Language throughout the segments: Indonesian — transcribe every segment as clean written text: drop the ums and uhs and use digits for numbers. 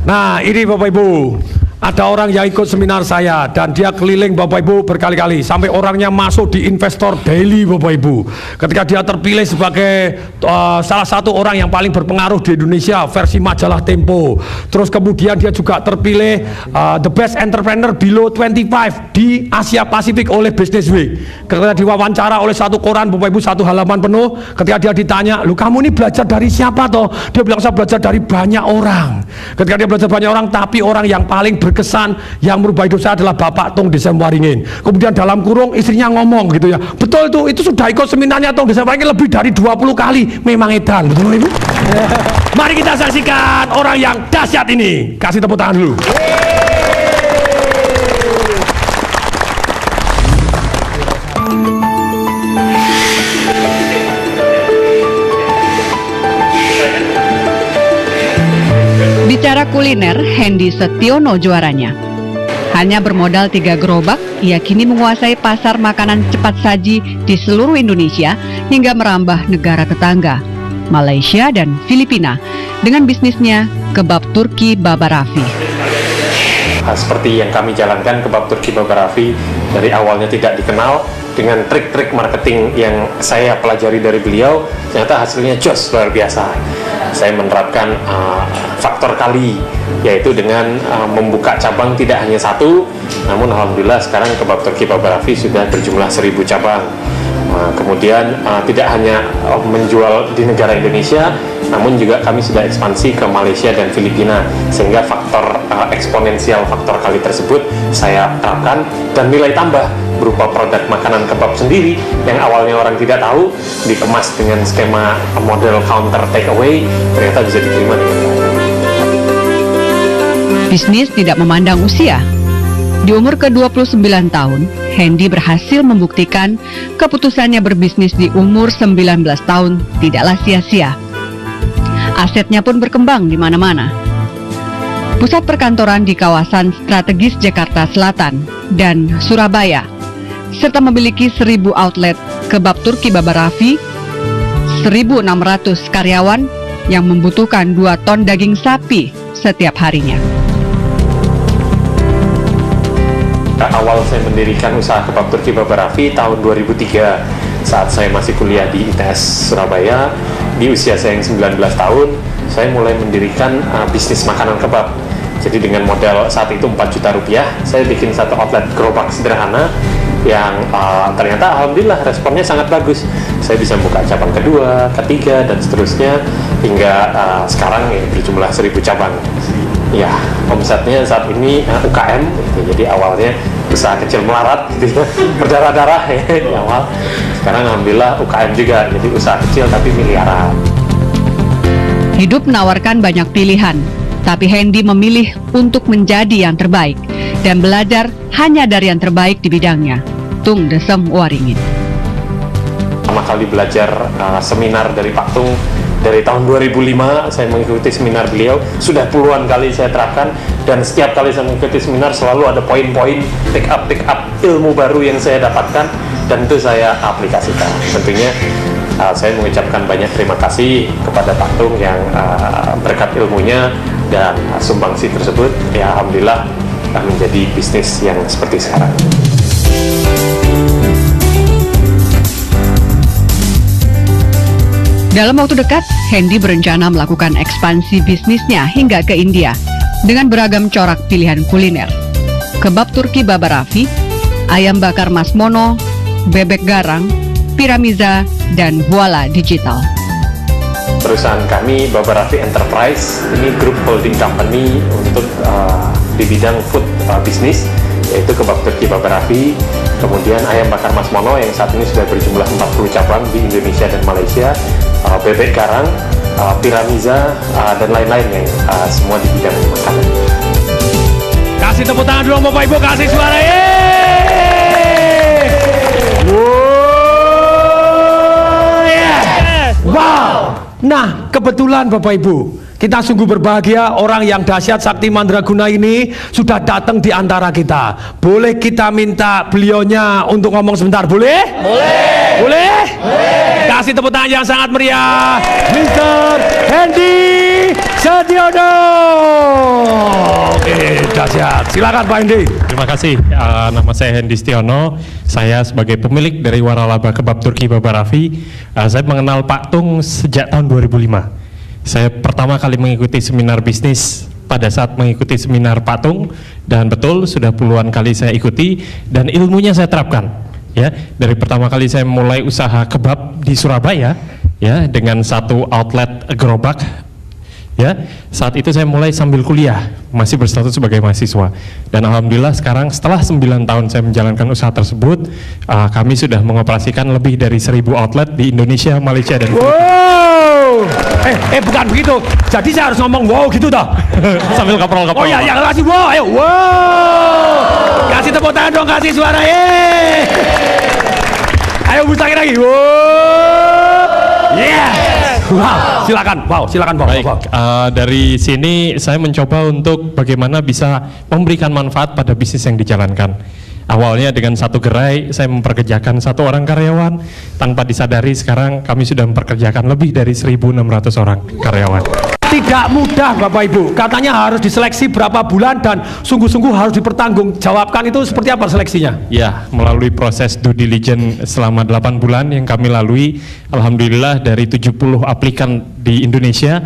Nah, ini Bapak Ibu, ada orang yang ikut seminar saya dan dia keliling Bapak Ibu berkali-kali sampai orangnya masuk di Investor Daily Bapak Ibu. Ketika dia terpilih sebagai salah satu orang yang paling berpengaruh di Indonesia versi majalah Tempo. Terus kemudian dia juga terpilih The Best Entrepreneur Below 25 di Asia Pasifik oleh Business Week. Ketika diwawancara oleh satu koran Bapak Ibu, satu halaman penuh, ketika dia ditanya, "Lu kamu ini belajar dari siapa toh?" Dia bilang, "Saya belajar dari banyak orang." Ketika dia belajar banyak orang, tapi orang yang paling berkesan yang merubah hidup saya adalah Bapak Tung Desem Waringin. Kemudian dalam kurung istrinya ngomong gitu ya, "Betul itu sudah ikut seminarnya Tung Desem Waringin lebih dari 20 kali." Memang edan, betul Ibu? Mari kita saksikan orang yang dahsyat ini. Kasih tepuk tangan dulu. Bicara kuliner, Hendy Setiono juaranya. Hanya bermodal 3 gerobak, ia kini menguasai pasar makanan cepat saji di seluruh Indonesia hingga merambah negara tetangga, Malaysia dan Filipina, dengan bisnisnya Kebab Turki Baba Raffi. Seperti yang kami jalankan, Kebab Turki Baba Raffi dari awalnya tidak dikenal, dengan trik-trik marketing yang saya pelajari dari beliau, ternyata hasilnya jos, luar biasa. Saya menerapkan faktor kali, yaitu dengan membuka cabang tidak hanya satu, namun alhamdulillah sekarang Kebab Turki Baba Raffi sudah berjumlah 1000 cabang. Kemudian tidak hanya menjual di negara Indonesia, namun juga kami sudah ekspansi ke Malaysia dan Filipina, sehingga faktor eksponensial faktor kali tersebut saya terapkan, dan nilai tambah berupa produk makanan kebab sendiri yang awalnya orang tidak tahu, dikemas dengan skema model counter take away, ternyata bisa diterima dengan baik. Bisnis tidak memandang usia. Di umur ke-29 tahun, Hendy berhasil membuktikan keputusannya berbisnis di umur 19 tahun tidaklah sia-sia. Asetnya pun berkembang di mana-mana. Pusat perkantoran di kawasan strategis Jakarta Selatan dan Surabaya, serta memiliki 1000 outlet Kebab Turki Baba Raffi, 1.600 karyawan yang membutuhkan 2 ton daging sapi setiap harinya. Awal saya mendirikan usaha Kebab Turki Baba Raffi tahun 2003 saat saya masih kuliah di ITS Surabaya. Di usia saya yang 19 tahun, saya mulai mendirikan bisnis makanan kebab. Jadi dengan modal saat itu 4 juta rupiah, saya bikin satu outlet gerobak sederhana yang ternyata alhamdulillah responnya sangat bagus. Saya bisa buka cabang kedua, ketiga, dan seterusnya hingga sekarang ya, berjumlah 1000 cabang. Ya, omsetnya saat ini UKM, gitu. Jadi awalnya usaha kecil melarat, gitu, berdarah-darah ya di awal. Sekarang alhamdulillah UKM juga, jadi usaha kecil tapi miliaran. Hidup menawarkan banyak pilihan, tapi Hendy memilih untuk menjadi yang terbaik dan belajar hanya dari yang terbaik di bidangnya. Tung Desem Waringin. Pertama kali belajar seminar dari Pak Tung dari tahun 2005, saya mengikuti seminar beliau, sudah puluhan kali saya terapkan, dan setiap kali saya mengikuti seminar selalu ada poin-poin pick up ilmu baru yang saya dapatkan, dan itu saya aplikasikan. Tentunya saya mengucapkan banyak terima kasih kepada Pak Tung yang berkat ilmunya dan sumbangsi tersebut, ya alhamdulillah menjadi bisnis yang seperti sekarang. Dalam waktu dekat, Hendy berencana melakukan ekspansi bisnisnya hingga ke India dengan beragam corak pilihan kuliner. Kebab Turki Baba Raffi, ayam bakar Mas Mono, bebek garang, piramiza, dan Voila Digital. Perusahaan kami, Baba Raffi Enterprise, ini grup holding company untuk di bidang food bisnis, yaitu Kebab Turki Baba Raffi, kemudian ayam bakar Mas Mono yang saat ini sudah berjumlah 40 cabang di Indonesia dan Malaysia, bebek garang, piramiza, dan lain-lain yang semua di bidang makanan. Kasih tepuk tangan dulu Bapak Ibu, kasih suara. Wow. Nah, kebetulan Bapak Ibu, kita sungguh berbahagia orang yang dahsyat Sakti Mandraguna ini sudah datang di antara kita. Boleh kita minta beliaunya untuk ngomong sebentar? Boleh? Boleh. Boleh? Boleh. Kasih tepuk tangan yang sangat meriah, Mr. Hendy Setiono. Oke, dahsyat. Silakan Pak Hendi. Terima kasih. Nama saya Hendi Setiono. Saya sebagai pemilik dari Waralaba Kebab Turki Baba Raffi. Saya mengenal Pak Tung sejak tahun 2005. Saya pertama kali mengikuti seminar bisnis pada saat mengikuti seminar Pak Tung, dan betul sudah puluhan kali saya ikuti dan ilmunya saya terapkan. Ya, dari pertama kali saya mulai usaha kebab di Surabaya, ya, dengan satu outlet gerobak. Ya, saat itu saya mulai sambil kuliah, masih berstatus sebagai mahasiswa. Dan alhamdulillah sekarang setelah 9 tahun saya menjalankan usaha tersebut, kami sudah mengoperasikan lebih dari 1000 outlet di Indonesia, Malaysia, dan Wow. Bukan begitu. Jadi saya harus ngomong wow gitu toh. sambil kaprol-kaprol. Oh ya, kasih wow, ayo wow. Kasih tepuk tangan dong, kasih suara Ayo mustangin lagi. Wow. Yes. Wow, silakan Bang. Baik, dari sini saya mencoba untuk bagaimana bisa memberikan manfaat pada bisnis yang dijalankan. Awalnya dengan satu gerai saya memperkerjakan 1 orang karyawan, tanpa disadari sekarang kami sudah memperkerjakan lebih dari 1.600 orang karyawan. Tidak mudah Bapak Ibu, katanya harus diseleksi berapa bulan dan sungguh-sungguh harus dipertanggungjawabkan. Itu seperti apa seleksinya? Ya, melalui proses due diligence selama 8 bulan yang kami lalui. Alhamdulillah dari 70 aplikan di Indonesia,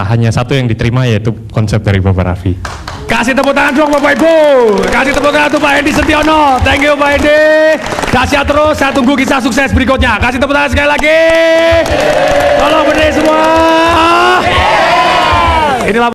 hanya 1 yang diterima, yaitu konsep dari Baba Raffi. Kasih tepuk tangan dong Bapak Ibu. Kasih tepuk tangan untuk Pak Hendi Setiono. Thank you Pak Hendi. Dahsyat terus, saya tunggu kisah sukses berikutnya. Kasih tepuk tangan sekali lagi. Tolong berdiri semua. Inilah